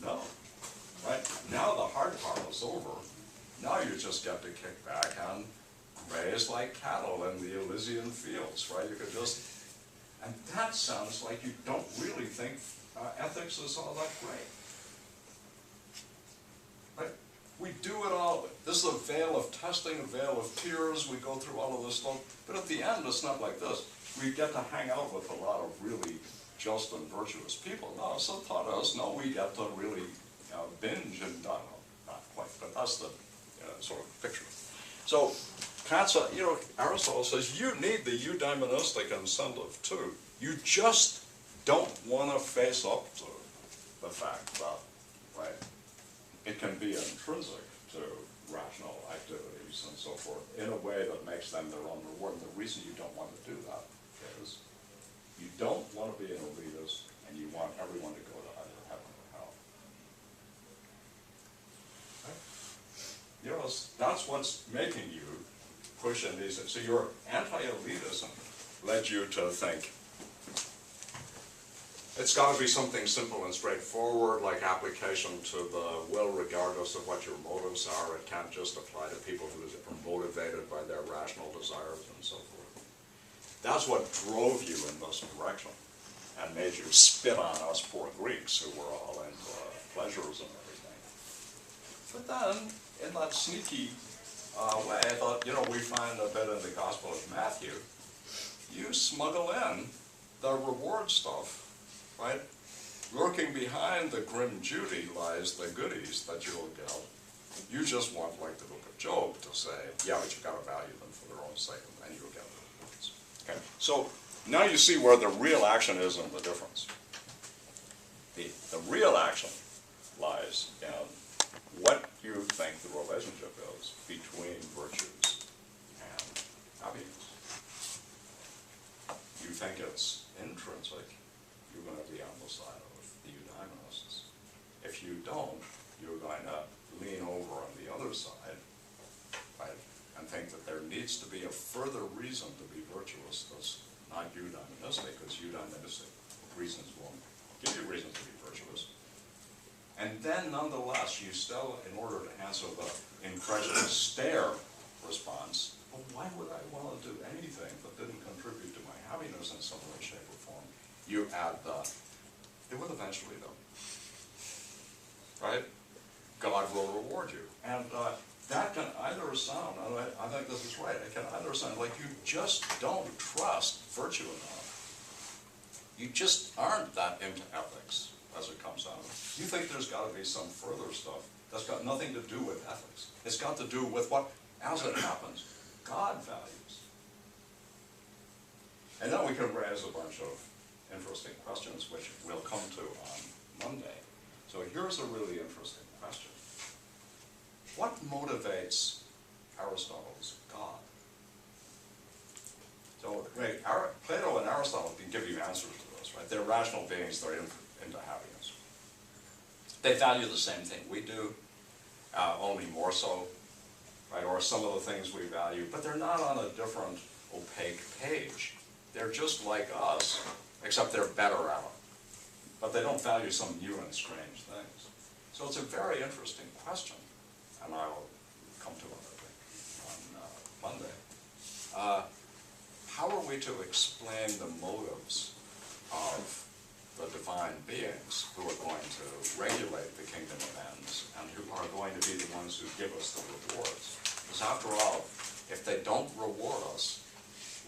No. Right? Now the hard part is over. Now you just get to kick back and graze like cattle in the Elysian fields, right? You could just, and that sounds like you don't really think ethics is all that great. Right? We do it all. This is a veil of testing, a veil of tears. We go through all of this stuff. But at the end, it's not like this. We get to hang out with a lot of really just and virtuous people. No, so thought is, no, we get to really binge and not quite, but that's the sort of picture. So Kant, Aristotle says you need the eudaimonistic incentive too. You just don't want to face up to the fact that, right, it can be intrinsic to rational activities and so forth in a way that makes them their own reward. And the reason you don't want to do that is you don't want to be an elitist and you want everyone to go to either heaven or hell. Right? That's what's making you push in these. So your anti-elitism led you to think it's got to be something simple and straightforward, like application to the will regardless of what your motives are. It can't just apply to people who are motivated by their rational desires and so forth. That's what drove you in this direction and made you spit on us poor Greeks who were all into pleasures and everything. But then, in that sneaky way, I thought, we find a bit in the Gospel of Matthew, you smuggle in the reward stuff. Right? Lurking behind the grim duty lies the goodies that you'll get. You just want, like the book of Job, to say, yeah, but you've got to value them for their own sake, and then you'll get the rewards. Okay? So now you see where the real action is and the difference. The real action lies in what you think the relationship is between virtues and happiness. You think it's intrinsic. You're going to be on the side of the eudaimonists. If you don't, you're going to lean over on the other side, right, and think that there needs to be a further reason to be virtuous that's not eudaimonistic, because eudaimonistic reasons won't give you reasons to be virtuous. And then, nonetheless, you still, in order to answer the incredulous stare response, well, why would I want to do anything that didn't contribute to my happiness in some way, shape, or form? You add it will eventually though, right? God will reward you. And that can either sound, and I think this is right, it can either sound like you just don't trust virtue enough. You just aren't that into ethics as it comes out. You think there's got to be some further stuff that's got nothing to do with ethics. It's got to do with what, as it happens, God values. And then we can raise a bunch of interesting questions, which we'll come to on Monday. So here's a really interesting question. What motivates Aristotle's God? So Plato and Aristotle can give you answers to this, right? They're rational beings, they're into happiness. They value the same thing we do, only more so, right? Or some of the things we value, but they're not on a different opaque page. They're just like us, except they're better at it. But they don't value some new and strange things. So it's a very interesting question, and I'll come to it, I think, on Monday. How are we to explain the motives of the divine beings who are going to regulate the kingdom of ends and who are going to be the ones who give us the rewards? Because after all, if they don't reward us,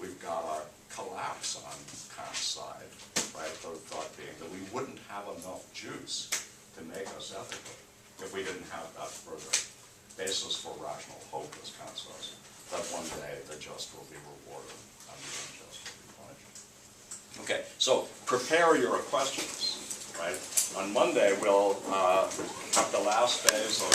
we've got a collapse on Kant's side, right? The thought being that we wouldn't have enough juice to make us ethical if we didn't have that further basis for rational hope, as Kant says, that one day the just will be rewarded and the unjust will be punished. Okay, so prepare your questions, right? On Monday we'll have the last phase of